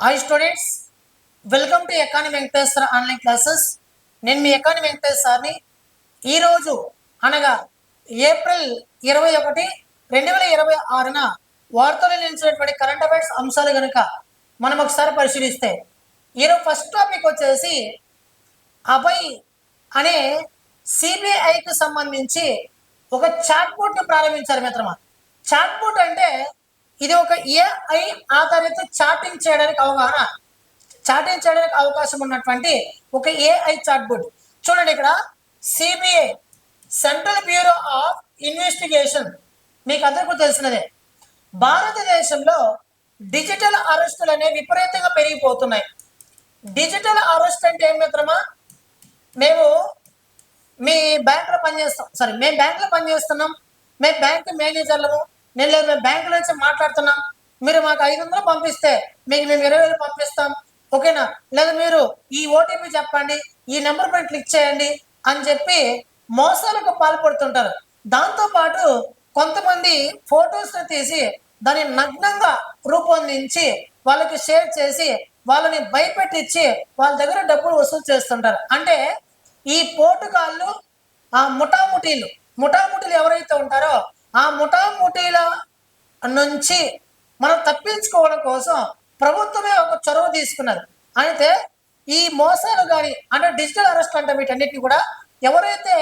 Hi students, welcome to economy Venkateswara online classes. నేను మీ economy వెంకటేశ్వర్ని. ఈరోజు అనగా ఏప్రిల్ 21, 2026న వార్తలు నిలిచినటువంటి కరెంట్ అఫైర్స్ అంశాలు కనుక మనం ఒకసారి పరిశీలిస్తే, ఈరోజు ఫస్ట్ టాపిక్ వచ్చేసి అభయ్ అనే సిబిఐకి సంబంధించి ఒక చాట్ బోర్డ్ను ప్రారంభించారు మిత్రమా. చాట్ బోర్డ్ అంటే ఇది ఒక ఏఐ ఆధారిత చాటింగ్ చేయడానికి అవకాశం ఉన్నటువంటి ఒక ఏఐ చాట్ బోర్డ్. చూడండి, ఇక్కడ CBI central bureau of investigation మీకు అందరికీ తెలిసినదే. భారతదేశంలో డిజిటల్ అరెస్టులు అనేవి విపరీతంగా పెరిగిపోతున్నాయి. డిజిటల్ అరెస్ట్ అంటే ఏం మిత్రమా, మేము బ్యాంకులో పనిచేస్తున్నాం, మేము బ్యాంక్ మేనేజర్లము, మేము బ్యాంకు నుంచి మాట్లాడుతున్నాం, మీరు మాకు 500 పంపిస్తే మీకు మేము 20,000 పంపిస్తాం, ఓకేనా, లేదా మీరు ఈ ఓటీపీ చెప్పండి, ఈ నెంబర్ పైన క్లిక్ చేయండి అని చెప్పి మోసాలకు పాల్పడుతుంటారు. దాంతోపాటు కొంతమంది ఫొటోస్ని తీసి దాన్ని నగ్నంగా రూపొందించి వాళ్ళకి షేర్ చేసి వాళ్ళని భయపెట్టించి వాళ్ళ దగ్గర డబ్బులు వసూలు చేస్తుంటారు. అంటే ఈ పోటుగాళ్ళు, ఆ ముఠాముఠీలు ఎవరైతే ఉంటారో ఆ ముఠాముఠీల నుంచి మనం తప్పించుకోవడం కోసం ప్రభుత్వమే ఒక చొరవ తీసుకున్నది. అయితే ఈ మోసాలు కానీ అంటే డిజిటల్ అరెస్ట్ అంటే వీటన్నిటిని కూడా ఎవరైతే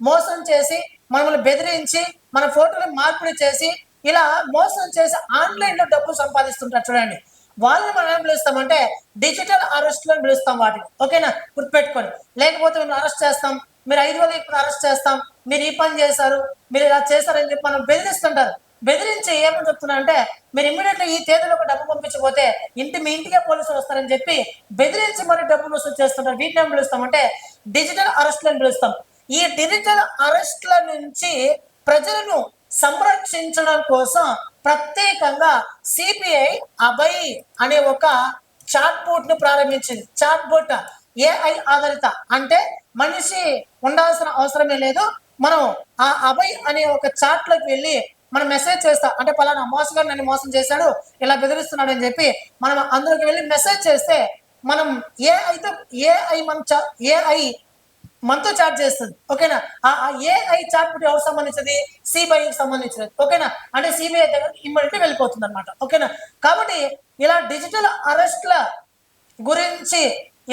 మోసం చేసి మనల్ని బెదిరించి మన ఫోటోని మార్పిడి చేసి ఇలా మోసం చేసి ఆన్లైన్లో డబ్బు సంపాదిస్తుంటారు చూడండి, వాళ్ళని మనం ఏం పిలుస్తామంటే డిజిటల్ అరెస్ట్ అని పిలుస్తాం వాటిని. ఓకేనా, గుర్తుపెట్టుకోండి. లేకపోతే మేము అరెస్ట్ చేస్తాం, మీరు 5,000 ఇప్పుడు అరెస్ట్ చేస్తాం, మీరు ఈ పని చేశారు, మీరు ఇలా చేశారని చెప్పి మనం బెదిరిస్తుంటారు. బెదిరించి ఏమని చెప్తున్నా అంటే, మీరు ఇమ్మీడియట్గా ఈ తేదీలో డబ్బు పంపించకపోతే మీ ఇంటికే పోలీసులు వస్తారని చెప్పి బెదిరించి మరి డబ్బులు వసూలు చేస్తుంటారు. వీటిని ఏం పిలుస్తామంటే డిజిటల్ అరెస్ట్లు అని పిలుస్తాం. ఈ డిజిటల్ అరెస్ట్ల నుంచి ప్రజలను సంరక్షించడం కోసం ప్రత్యేకంగా సిబిఐ అభయ్ అనే ఒక చాట్ బోర్డ్ ను ప్రారంభించింది. చాట్ బోర్డ్ ఏఐ ఆధారిత, అంటే మనిషి ఉండాల్సిన అవసరమే లేదు. మనం ఆ అభయ్ అనే ఒక చాట్ లోకి వెళ్ళి మనం మెసేజ్ చేస్తాం, అంటే పలానా మోసగాడు నన్ను మోసం చేశాడు, ఇలా బెదిరిస్తున్నాడు అని చెప్పి మనం అందులోకి వెళ్ళి మెసేజ్ చేస్తే మనం ఏఐ మనతో చాట్ చేస్తుంది. ఓకేనా, ఆ ఏఐ చాట్ బోర్డ్ ఎవరికి సంబంధించింది? సిబిఐకి సంబంధించినది. ఓకేనా, అంటే సిబిఐ దగ్గర ఇమ్మీడియట్గా వెళ్ళిపోతుంది అనమాట. ఓకేనా, కాబట్టి ఇలా డిజిటల్ అరెస్ట్ల గురించి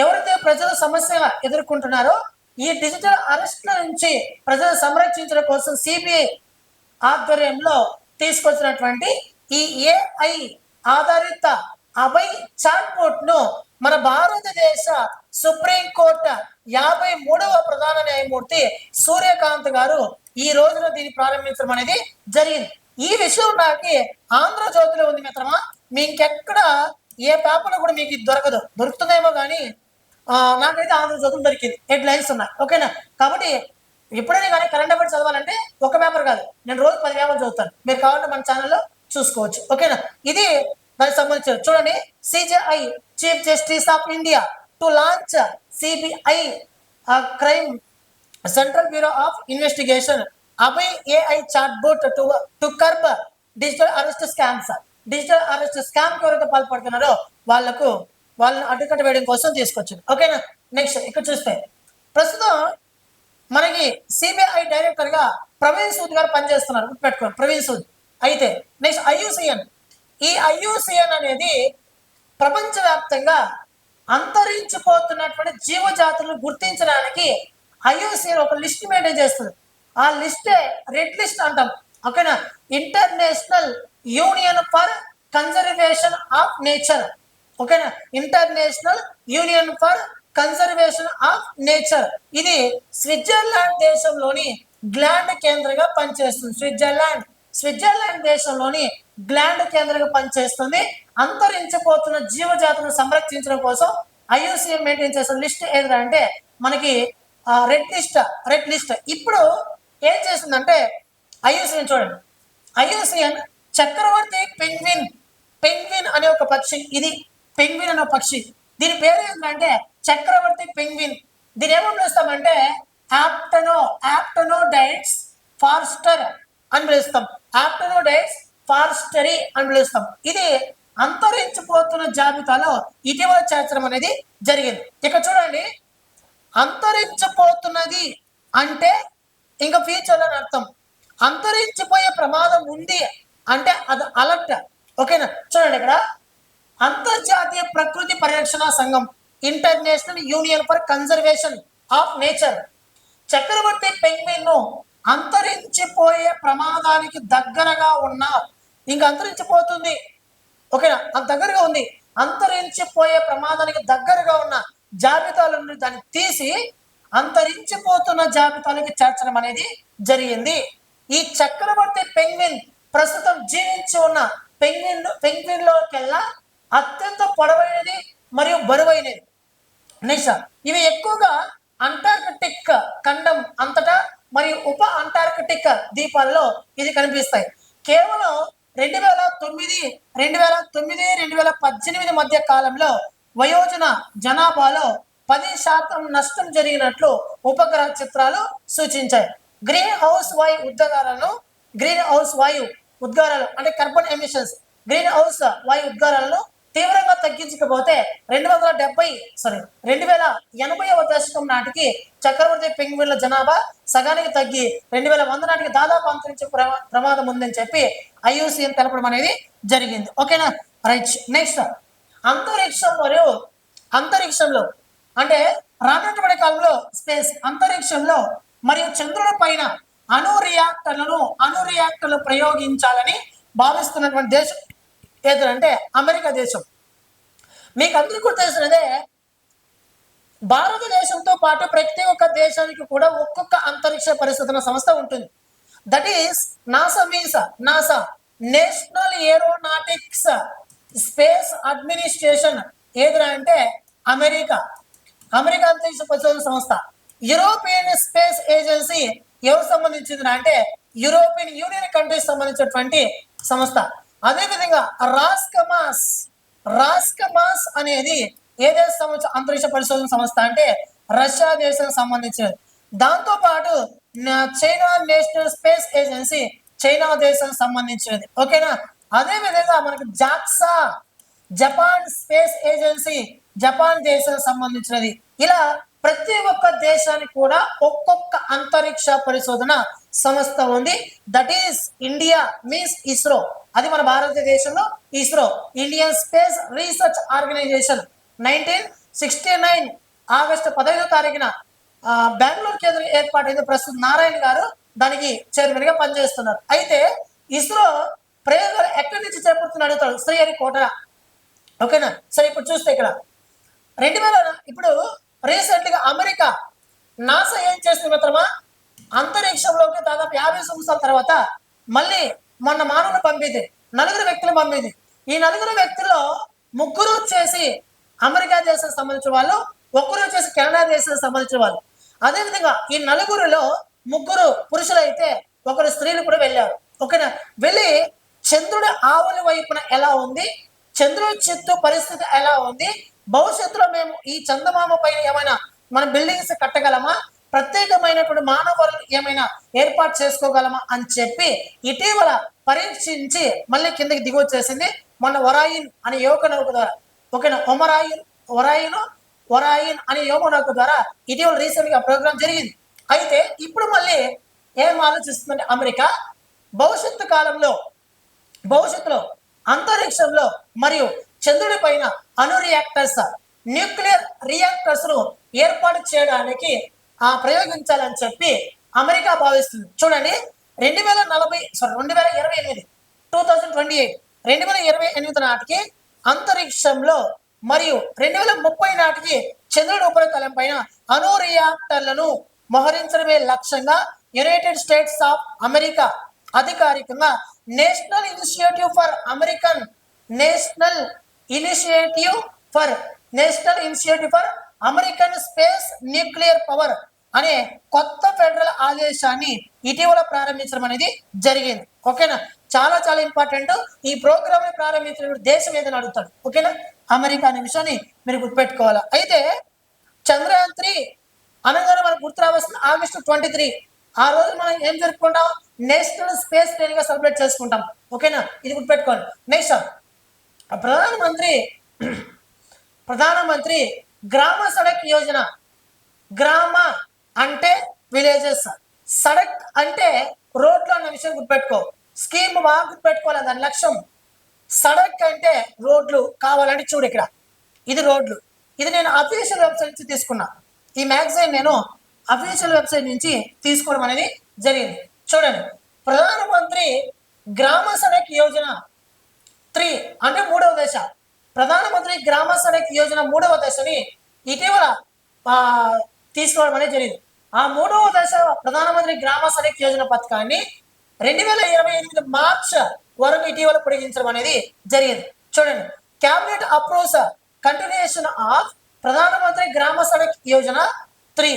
ఎవరైతే ప్రజలు సమస్యగా ఎదుర్కొంటున్నారో ఈ డిజిటల్ అరెస్ట్ల నుంచి ప్రజలు సంరక్షించడం కోసం సిబిఐ ఆధ్వర్యంలో తీసుకొచ్చినటువంటి ఈ ఏఐ ఆధారిత అభయ్ చాట్ బోర్డ్ ను మన భారతదేశ సుప్రీంకోర్టు 53వ ప్రధాన న్యాయమూర్తి సూర్యకాంత్ గారు ఈ రోజున దీన్ని ప్రారంభించడం అనేది జరిగింది. ఈ విషయం నాకు ఆంధ్రజ్యోతిలో ఉంది మిత్రమా. మీ ఇంకెక్కడ ఏ పేపర్లో కూడా మీకు ఇది దొరుకుతుందేమో కానీ నాకైతే ఆంధ్రజ్యోతిలో దొరికింది. హెడ్లైన్స్ ఉన్నాయి. ఓకేనా, కాబట్టి ఎప్పుడైనా కానీ కరెంట్ అఫైర్స్ చదవాలంటే ఒక పేపర్ కాదు, నేను రోజు 10 పేపర్లు చదువుతాను. మీరు కావాలంటే మన ఛానల్లో చూసుకోవచ్చు. ఓకేనా, ఇది దానికి సంబంధించి చూడండి. CJI chief justice of India to launch CBI crime central bureau of investigation Abhay AI chat board to curb digital arrest scams. Digital arrest scam ఎవరైతే పాల్పడుతున్నారో వాళ్ళని అడ్డుకట్ట వేయడం కోసం తీసుకొచ్చింది. ఓకేనా, నెక్స్ట్ ఇక్కడ చూస్తే ప్రస్తుతం మనకి సిబిఐ డైరెక్టర్ గా ప్రవీణ్ సూద్ గారు పనిచేస్తున్నారు. గుర్తుపెట్టుకోండి, ప్రవీణ్ సూద్. అయితే నెక్స్ట్ ఐయుసిఎన్. ఈ ఐయుసిఎన్ అనేది ప్రపంచవ్యాప్తంగా అంతరించిపోతున్నటువంటి జీవజాతులను గుర్తించడానికి ఐయుసిఎన్ ఒక లిస్ట్ మెయింటైన్ చేస్తుంది. ఆ లిస్టే రెడ్ లిస్ట్ అంటాం. ఓకేనా, international union for conservation of nature. ఓకేనా, international union for conservation of nature. ఇది స్విట్జర్లాండ్ దేశంలోని గ్లాండ్ కేంద్రంగా పనిచేస్తుంది. స్విట్జర్లాండ్ దేశంలోని గ్లాండ్ కేంద్రంగా పనిచేస్తుంది. అంతరించిపోతున్న జీవజాతులను సంరక్షించడం కోసం ఐయుసిఎన్ మెయింటైన్ చేసిన లిస్ట్ ఏదంటే మనకి రెడ్ లిస్ట్. ఇప్పుడు ఏం చేస్తుందంటే ఐయుసిఎన్ చూడండి, ఐయుసిఎన్ చక్రవర్తి పెంగ్విన్ అనే ఒక పక్షి. ఇది పెంగ్విన్ అనే పక్షి. దీని పేరు ఏంటంటే చక్రవర్తి పెంగ్విన్. దీని ఏమో పిలుస్తామంటే ఆప్టనోడైట్స్ ఫార్స్టర్ అని పిలుస్తాం. ఆప్టనోడైట్స్ ఫార్స్టరీ అని పిలుస్తాం. ఇది అంతరించిపోతున్న జాబితాలో ఇటీవల చేర్చడం అనేది జరిగింది. ఇక చూడండి, అంతరించిపోతున్నది అంటే ఇంకా ఫ్యూచర్ అని అర్థం. అంతరించిపోయే ప్రమాదం ఉంది అంటే అది అలర్ట్. ఓకేనా, చూడండి ఇక్కడ అంతర్జాతీయ ప్రకృతి పరిరక్షణ సంఘం, international union for conservation of nature, చక్రవర్తి పెంగ్విన్ ను అంతరించిపోయే ప్రమాదానికి దగ్గరగా ఉన్న, ఇంకా అంతరించిపోతుంది, ఓకేనా, అంత దగ్గరగా ఉంది, అంతరించిపోయే ప్రమాదానికి దగ్గరగా ఉన్న జాబితాల నుండి దాన్ని తీసి అంతరించిపోతున్న జాబితాలకి చేర్చడం అనేది జరిగింది. ఈ చక్రవర్తి పెంగ్విన్ ప్రస్తుతం జీవించి ఉన్న పెంగ్విన్లోకెల్లా అత్యంత పొడవైనది మరియు బరువైనది. నెక్స్ట్, ఇవి ఎక్కువగా అంటార్కిటిక్ ఖండం అంతటా మరియు ఉప అంటార్కిటిక్ ద్వీపాల్లో ఇది కనిపిస్తాయి. కేవలం 2009, 2018 మధ్య కాలంలో వయోజన జనాభాలో 10% నష్టం జరిగినట్లు ఉపగ్రహ చిత్రాలు సూచించాయి. గ్రీన్ హౌస్ వాయు ఉద్గారాలు అంటే కార్బన్ ఎమిషన్స్, గ్రీన్ హౌస్ వాయు ఉద్గారాలను తీవ్రంగా తగ్గించకపోతే 2080వ దశకం నాటికి చక్రవర్తి పెంగ్విన్ల జనాభా సగానికి తగ్గి 2100 నాటికి దాదాపు అంతరించే ప్రమాదం ఉందని చెప్పి IUCN తెలపడం అనేది జరిగింది. ఓకేనా, రైట్. నెక్స్ట్, అంతరిక్షంలో అంటే రానున్నటువంటి కాలంలో స్పేస్, అంతరిక్షంలో మరియు చంద్రుడి పైన అణు రియాక్టర్లు ప్రయోగించాలని భావిస్తున్నటువంటి దేశం ఏదంటే అమెరికా దేశం. మీకు అందరికీ కూడా తెలిసినదే, భారతదేశంతో పాటు ప్రతి ఒక్క దేశానికి కూడా ఒక్కొక్క అంతరిక్ష పరిశోధన సంస్థ ఉంటుంది. That is NASA national aeronautics space administration ఏదైనా అంటే అమెరికా అంతరిక్ష పరిశోధన సంస్థ. యూరోపియన్ స్పేస్ ఏజెన్సీ ఎవరు సంబంధించింది అంటే యూరోపియన్ యూనియన్ కంట్రీస్ సంబంధించినటువంటి సంస్థ. అదేవిధంగా రాస్కమాస్ అనేది ఏ దేశం సంబంధించిన అంతరిక్ష పరిశోధన సంస్థ అంటే రష్యా దేశానికి సంబంధించినది. దాంతో పాటు China national space agency China దేశానికి సంబంధించినది. ఓకేనా, అదే విధంగా మనకి JAXA Japan space agency Japan దేశానికి సంబంధించినది. ఇలా ప్రతి ఒక్క దేశానికి కూడా ఒక్కొక్క అంతరిక్ష పరిశోధన సంస్థ ఉంది. That is India means ISRO, అది మన భారతదేశంలో ISRO, Indian space research organisation 1969 August 15వ తారీఖున బెంగళూరు కేంద్రం ఏర్పాటైంది. ప్రస్తుతం నారాయణ గారు దానికి చైర్మన్ గా పనిచేస్తున్నారు. అయితే ఇస్రో ప్రయోగాలు ఎక్కడి నుంచి చేపడుతున్నాడు అడుగుతాడు శ్రీహరికోట. ఓకేనా, సరే ఇప్పుడు చూస్తే ఇక్కడ 2000 ఇప్పుడు రీసెంట్ గా అమెరికా నాసా ఏం చేస్తుంది మిత్రమా, అంతరిక్షంలోకి దాదాపు 50 సంవత్సరాల తర్వాత మళ్ళీ మొన్న మానవుని పంపింది, 4 వ్యక్తులు పంపింది. ఈ 4 వ్యక్తుల్లో 3 వచ్చేసి అమెరికా దేశానికి సంబంధించిన వాళ్ళు, 1 వచ్చేసి కెనడా దేశానికి సంబంధించిన వాళ్ళు. అదేవిధంగా ఈ 4లో 3 పురుషులు అయితే 1 స్త్రీలు కూడా వెళ్ళారు. ఓకేనా, వెళ్ళి చంద్రుడి ఆవుల వైపున ఎలా ఉంది, చంద్రుడి చుట్టూ పరిస్థితి ఎలా ఉంది, భవిష్యత్తులో మేము ఈ చందమామ పైన ఏమైనా మన బిల్డింగ్స్ కట్టగలమా, ప్రత్యేకమైనటువంటి మానవులు ఏమైనా ఏర్పాటు చేసుకోగలమా అని చెప్పి ఇటీవల పరీక్షించి మళ్ళీ కిందకి దిగి వచ్చేసింది మొన్న ఒరాయిన్ అనే యువక నౌక ద్వారా. ఓకేనా, ఒరాయిన్ అనే యువక నౌక ద్వారా ఇటీవల రీసెంట్ గా ప్రోగ్రామ్ జరిగింది. అయితే ఇప్పుడు మళ్ళీ ఏం ఆలోచిస్తుందంటే అమెరికా భవిష్యత్తులో అంతరిక్షంలో మరియు చంద్రుడి పైన న్యూక్లియర్ రియాక్టర్స్ ను ఏర్పాటు చేయడానికి ప్రయోగించాలని చెప్పి అమెరికా భావిస్తుంది. చూడండి, 2028 నాటికి అంతరిక్షంలో మరియు 2030 నాటికి చంద్రుడి ఉపరితలం పైన అణు రియాక్టర్లను మోహరించడమే లక్ష్యంగా యునైటెడ్ స్టేట్స్ ఆఫ్ అమెరికా అధికారికంగా national initiative for American space nuclear power అనే కొత్త ఫెడరల్ ఆదేశాన్ని ఇటీవల ప్రారంభించడం అనేది జరిగింది. ఓకేనా, చాలా చాలా ఇంపార్టెంట్. ఈ ప్రోగ్రామ్ ని ప్రారంభించిన దేశం ఏదైనా అడుగుతాడు. ఓకేనా, అమెరికా అనే విషయాన్ని మీరు గుర్తుపెట్టుకోవాలా. అయితే చంద్రయాన్ 3 అనగానే మనకు గుర్తు రావాల్సిన ఆగస్టు 23 ఆ రోజు మనం ఏం జరుపుకుంటాం, నేషనల్ స్పేస్ డే గా సెలబ్రేట్ చేసుకుంటాం. ఓకేనా, ఇది గుర్తుపెట్టుకోండి. నెక్స్ట్ ప్రధానమంత్రి ప్రధానమంత్రి గ్రామ సడక్ యోజన. గ్రామ అంటే విలేజెస్, సడక్ అంటే రోడ్లు అన్న విషయం గుర్తుపెట్టుకో. స్కీమ్ బాగా గుర్తుపెట్టుకోవాలి, దాని లక్ష్యం. సడక్ అంటే రోడ్లు కావాలంటే చూడు ఇక్కడ, ఇది రోడ్లు. ఇది నేను అఫీషియల్ వెబ్సైట్ నుంచి తీసుకున్నా. ఈ మ్యాగజైన్ నేను అఫీషియల్ వెబ్సైట్ నుంచి తీసుకోవడం అనేది జరిగింది. చూడండి, ప్రధానమంత్రి గ్రామ సడక్ యోజన 3 అంటే 3వ దశ. ప్రధానమంత్రి గ్రామ సడక్ యోజన 3వ దశని ఇటీవల తీసుకోవడం అనేది జరిగింది. ఆ 3వ దశ ప్రధానమంత్రి గ్రామ సడక్ యోజన పథకాన్ని 2028 మార్చ్ వరకు ఇటీవల పొడిగించడం అనేది జరిగింది. చూడండి, క్యాబినెట్ అప్రూవ్స్ కంటిన్యూషన్ ఆఫ్ ప్రధానమంత్రి గ్రామ సడక్ యోజన 3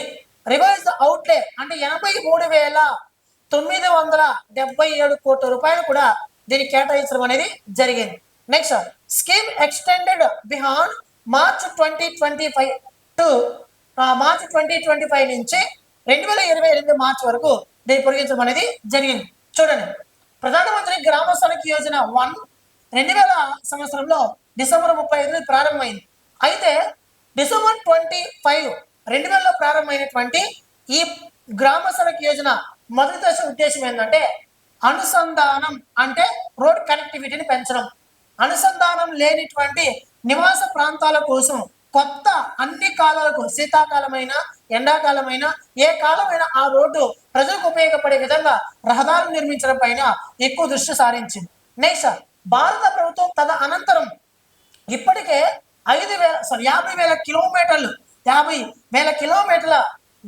రివైజ్ అవుట్లే అంటే 83,977 కోట్ల రూపాయలు కూడా దీనికి కేటాయించడం అనేది జరిగింది. Next, scheme extended behind March 2025 to March 2025 నుంచి 2028 మార్చ్ వరకు దీన్ని పొడిగించడం అనేది జరిగింది. చూడండి, ప్రధానమంత్రి గ్రామ సడక్ యోజన 1 2000 సంవత్సరంలో డిసెంబర్ 35 ప్రారంభమైంది. అయితే డిసెంబర్ 25 2000లో ప్రారంభమైనటువంటి ఈ గ్రామ సడక్ యోజన మొదటి దశ ఉద్దేశం ఏంటంటే అనుసంధానం అంటే రోడ్ కనెక్టివిటీని పెంచడం. అనుసంధానం లేనిటువంటి నివాస ప్రాంతాల కోసం కొత్త అన్ని కాలాలకు, శీతాకాలమైన ఎండాకాలమైన ఏ కాలమైనా ఆ రోడ్డు ప్రజలకు ఉపయోగపడే విధంగా రహదారులు నిర్మించడం పైన ఎక్కువ దృష్టి సారించింది. నెక్స్ట్, భారత ప్రభుత్వం తన అనంతరం ఇప్పటికే 50,000 కిలోమీటర్లు 50,000 కిలోమీటర్ల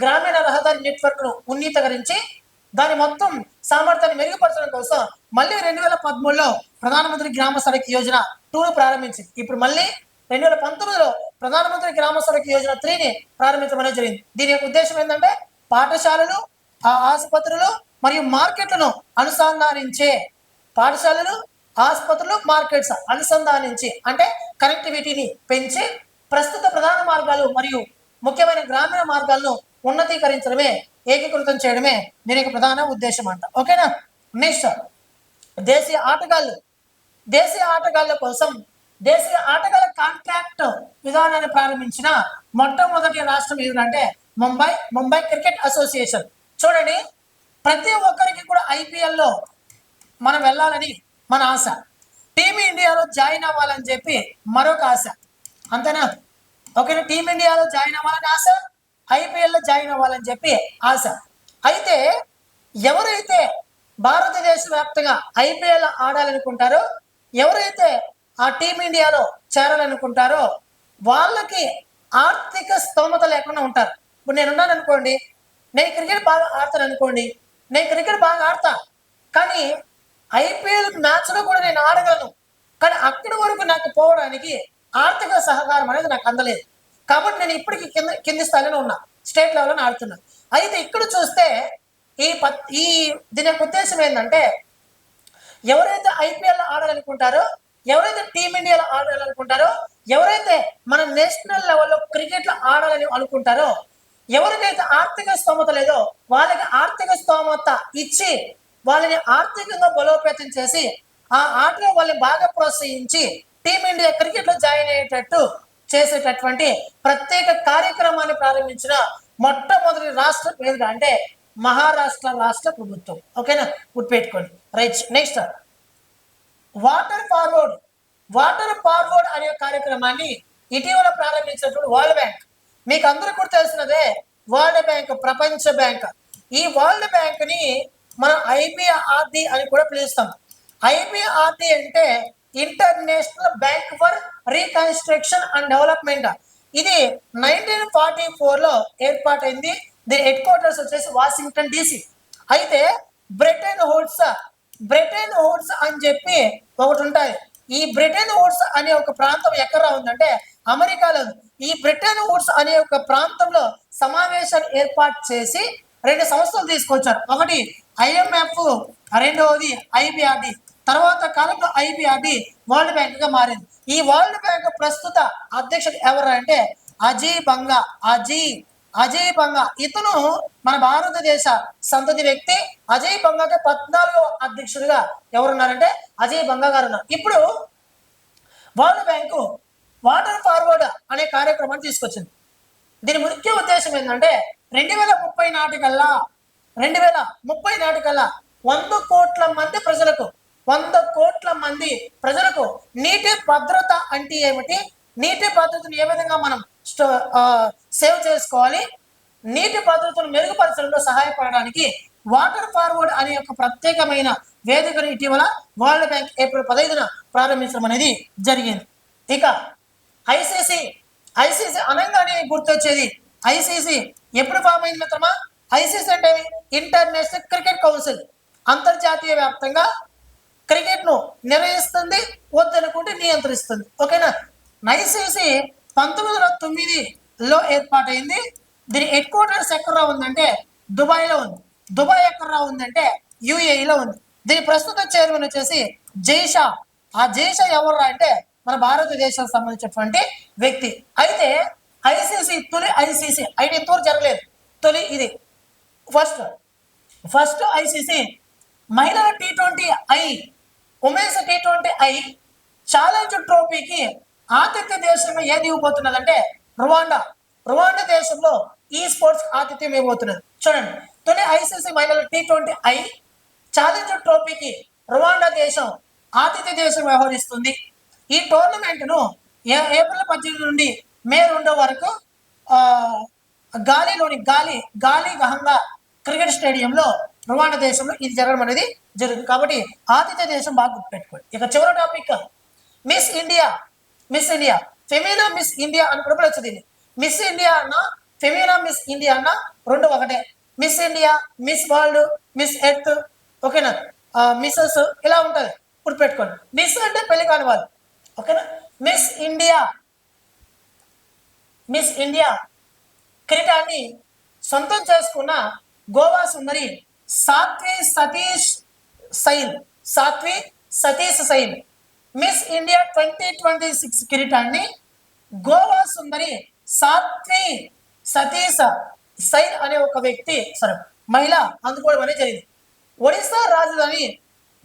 గ్రామీణ రహదారి నెట్వర్క్ను ఉన్నతీకరించి దాని మొత్తం సామర్థ్యాన్ని మెరుగుపరచడం కోసం మళ్ళీ 2013లో ప్రధానమంత్రి గ్రామ సడక్ యోజన 2 ప్రారంభించింది. ఇప్పుడు మళ్ళీ 2019లో ప్రధానమంత్రి గ్రామ సడక్ యోజన 3ని ప్రారంభించడం అనేది జరిగింది. దీని యొక్క ఉద్దేశం ఏంటంటే పాఠశాలలు, ఆసుపత్రులు మరియు మార్కెట్లను అనుసంధానించే, పాఠశాలలు, ఆసుపత్రులు, మార్కెట్స్ అనుసంధానించి అంటే కనెక్టివిటీని పెంచి ప్రస్తుత ప్రధాన మార్గాలు మరియు ముఖ్యమైన గ్రామీణ మార్గాలను ఉన్నతీకరించడమే, ఏకీకృతం చేయడమే దీని యొక్క ప్రధాన ఉద్దేశం అంట. ఓకేనా. నెక్స్ట్, దేశీయ ఆటగాళ్ళ కోసం దేశీయ ఆటగాళ్ళ కాంట్రాక్ట్ విధానాన్ని ప్రారంభించిన మొట్టమొదటి రాష్ట్రం ఏదంటే ముంబై క్రికెట్ అసోసియేషన్. చూడండి, ప్రతి ఒక్కరికి కూడా ఐపీఎల్లో మనం వెళ్ళాలని మన ఆశ, టీమిండియాలో జాయిన్ అవ్వాలని చెప్పి మరొక ఆశ, అంతేనా? ఓకేనా. టీమిండియాలో జాయిన్ అవ్వాలని ఆశ, ఐపీఎల్లో జాయిన్ అవ్వాలని చెప్పి ఆశ. అయితే ఎవరైతే భారతదేశ వ్యాప్తంగా ఐపీఎల్ ఆడాలనుకుంటారో, ఎవరైతే ఆ టీమిండియాలో చేరాలనుకుంటారో వాళ్ళకి ఆర్థిక స్తోమత లేకుండా ఉంటారు. ఇప్పుడు నేనున్నాను అనుకోండి, నేను క్రికెట్ బాగా ఆడతాను అనుకోండి, నేను క్రికెట్ బాగా ఆడతా, కానీ ఐపీఎల్ మ్యాచ్లో కూడా నేను ఆడగలను, కానీ అక్కడి వరకు నాకు పోవడానికి ఆర్థిక సహకారం అనేది నాకు అందలేదు. కాబట్టి నేను ఇప్పటికీ కింది స్థాయిలో ఉన్నా, స్టేట్ లెవెల్లో ఆడుతున్నా. అయితే ఇక్కడ చూస్తే ఈ దీని యొక్క ఉద్దేశం ఏంటంటే ఎవరైతే ఐపీఎల్ ఆడాలనుకుంటారో, ఎవరైతే టీమిండియాలో ఆడాలనుకుంటారో, ఎవరైతే మన నేషనల్ లెవెల్లో క్రికెట్లో ఆడాలని అనుకుంటారో, ఎవరికైతే ఆర్థిక స్తోమత లేదో వాళ్ళకి ఆర్థిక స్తోమత ఇచ్చి వాళ్ళని ఆర్థికంగా బలోపేతం చేసి ఆ ఆటలో వాళ్ళని బాగా ప్రోత్సహించి టీమిండియా క్రికెట్లో జాయిన్ అయ్యేటట్టు చేసేటటువంటి ప్రత్యేక కార్యక్రమాన్ని ప్రారంభించిన మొట్టమొదటి రాష్ట్రం ఏది అంటే మహారాష్ట్ర రాష్ట్ర ప్రభుత్వం. ఓకేనా, గుర్తుపెట్టుకోండి. రైట్. నెక్స్ట్, వాటర్ ఫార్వర్డ్ అనే కార్యక్రమాన్ని ఇటీవల ప్రారంభించినటువంటి వరల్డ్ బ్యాంక్. మీకు అందరూ కూడా తెలిసినదే, వరల్డ్ బ్యాంక్, ప్రపంచ బ్యాంక్. ఈ వరల్డ్ బ్యాంక్ ని మనం IBRD అని కూడా పిలుస్తాం. IBRD అంటే international bank for reconstruction and development. ఇది 1944లో ఏర్పాటైంది. దీని హెడ్ క్వార్టర్స్ వచ్చేసి వాషింగ్టన్ DC. అయితే బ్రెటన్ వుడ్స్ అని చెప్పి ఒకటి ఉంటాయి. ఈ బ్రెటన్ వుడ్స్ అనే ఒక ప్రాంతం ఎక్కడ ఉందంటే అమెరికాలో. ఈ బ్రెటన్ వుడ్స్ అనే ఒక ప్రాంతంలో సమావేశాన్ని ఏర్పాటు చేసి 2 సంస్థలు తీసుకొచ్చారు. ఒకటి IMF, రెండవది IBRD. తర్వాత కాలంలో IBRD వరల్డ్ బ్యాంక్ గా మారింది. ఈ వరల్డ్ బ్యాంక్ ప్రస్తుత అధ్యక్షుడు ఎవరు అంటే అజయ్ బంగా. ఇతను మన భారతదేశ సంతతి వ్యక్తి. అజయ్ బంగాకి 14వ అధ్యక్షుడిగా ఎవరున్నారంటే అజయ్ బంగా గారు ఉన్నారు. ఇప్పుడు వరల్డ్ బ్యాంకు వాటర్ ఫార్వర్డ్ అనే కార్యక్రమాన్ని తీసుకొచ్చింది. దీని ముఖ్య ఉద్దేశం ఏంటంటే 2030 నాటికల్లా 100 కోట్ల మంది ప్రజలకు నీటి భద్రత అంటే ఏమిటి, నీటి భద్రతను ఏ విధంగా మనం సేవ్ చేసుకోవాలి, నీటి భద్రతను మెరుగుపరచడంలో సహాయపడడానికి వాటర్ ఫార్వర్డ్ అనే ఒక ప్రత్యేకమైన వేదికను ఇటీవల వరల్డ్ బ్యాంక్ ఏప్రిల్ 15న ప్రారంభించడం అనేది జరిగింది. ఇక ఐసీసీ అనగానే గుర్తొచ్చేది ఐసీసీ ఎప్పుడు ఫామ్ అయింది మిత్రమా? ఐసీసీ అంటే ఇంటర్నేషనల్ క్రికెట్ కౌన్సిల్, అంతర్జాతీయ వ్యాప్తంగా క్రికెట్ను నిర్వహిస్తుంది, వద్దనుకుంటే నియంత్రిస్తుంది. ఓకేనా? ఐసీసీ 1909లో ఏర్పాటైంది. దీని హెడ్ క్వార్టర్స్ ఎక్కడ ఉందంటే దుబాయ్లో ఉంది. దుబాయ్ ఎక్కడ ఉందంటే యుఏఈలో ఉంది. దీని ప్రస్తుత చైర్మన్ వచ్చేసి జైషా. ఆ జైషా ఎవరు అంటే మన భారతదేశానికి సంబంధించినటువంటి వ్యక్తి. అయితే తొలి ఐసీసీ అయితే ఇంతవరకు జరగలేదు. తొలి ఇది ఫస్ట్ ఐసీసీ మహిళల T20I, ఉమెన్స్ T20I ఛాలెంజ్ ట్రోఫీకి ఆతిథ్య దేశంగా ఏది ఇవ్వబోతున్నదంటే రువాండా దేశంలో ఈ స్పోర్ట్స్ ఆతిథ్యం ఇవ్వబోతున్నది. చూడండి, తొలి ఐసీసీ మహిళల T20I ఛాలెంజ్ ట్రోఫీకి రువాండా దేశం ఆతిథ్య దేశం వ్యవహరిస్తుంది. ఈ టోర్నమెంట్ను ఏప్రిల్ 18 నుండి మే 2 వరకు గాలిలోని గాలి గహంగా క్రికెట్ స్టేడియంలో రువాండా దేశంలో ఇది జరగడం అనేది జరుగుతుంది. కాబట్టి ఆతిథ్య దేశం బాగా గుర్తుపెట్టుకోండి. ఇక చివరి topic miss India Femina miss India అని కూడా వచ్చింది. మిస్ ఇండియా అన్న ఫెమినా మిస్ ఇండియా అన్న రెండు ఒకటే. Miss India, miss world, miss earth, ఓకేనా, మిస్సెస్ ఇలా ఉంటుంది, గుర్తుపెట్టుకోండి. మిస్ అంటే పెళ్లి కాని వాళ్ళు, ఓకేనా. మిస్ ఇండియా కిరీటాన్ని సొంతం చేసుకున్న గోవా సుందరి సాత్వి సతీష్ సైల్ మిస్ ఇండియా 2026 కిరీటాన్ని గోవా సుందరి సాత్వి సతీష్ సైల్ అనే ఒక వ్యక్తి మహిళ అందుకోవడం అనేది జరిగింది. ఒడిశా రాజధాని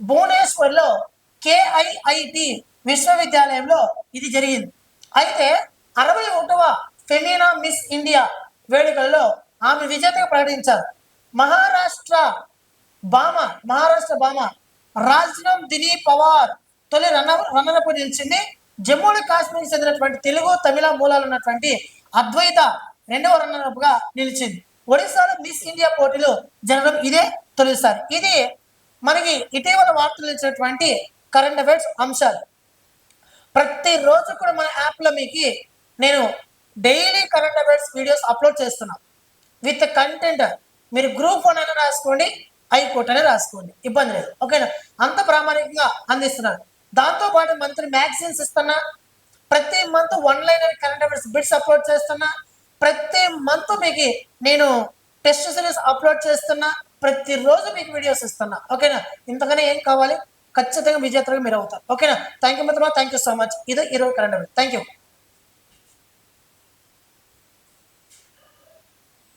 భువనేశ్వర్లో KIIT విశ్వవిద్యాలయంలో ఇది జరిగింది. అయితే 61వ ఫెమినా మిస్ ఇండియా వేడుకల్లో ఆమె విజేతగా ప్రకటించారు. మహారాష్ట్ర భామ రాజ్నం దినీ పవార్ తొలి రన్నరప్ నిలిచింది. జమ్మూ అండ్ కాశ్మీర్కి చెందినటువంటి తెలుగు, తమిళ మూలాలు ఉన్నటువంటి అద్వైత 2వ రన్నరప్ గా నిలిచింది. ఒడిశాలో మిస్ ఇండియా పోటీలు జరగడం ఇదే తొలిసారి. ఇది మనకి ఇటీవల వార్తలు ఇచ్చినటువంటి కరెంట్ అఫైర్స్ అంశాలు. ప్రతిరోజు కూడా మన యాప్లో మీకు నేను daily current affairs videos upload చేస్తున్నాను విత్ కంటెంట్. మీరు గ్రూప్ 1 అయినా రాసుకోండి, హైకోర్టు అయినా రాసుకోండి, ఇబ్బంది లేదు, ఓకేనా. అంత ప్రామాణికంగా అందిస్తున్నాను. దాంతోపాటు మంత్లీ మ్యాగజైన్స్ ఇస్తున్నా, ప్రతి month 1 liner current affairs bits upload చేస్తున్నా, ప్రతి మంత్ మీకు నేను టెస్ట్ సిరీస్ అప్లోడ్ చేస్తున్నా, ప్రతిరోజు మీకు వీడియోస్ ఇస్తున్నా, ఓకేనా. ఇంతకనే ఏం కావాలి, ఖచ్చితంగా విజేతగా మీరు అవుతారు, ఓకేనా. థ్యాంక్ యూ మిత్రమా, థ్యాంక్ యూ సో మచ్. ఇది ఈరోజు కరెంట్ అఫైర్స్. Thank you.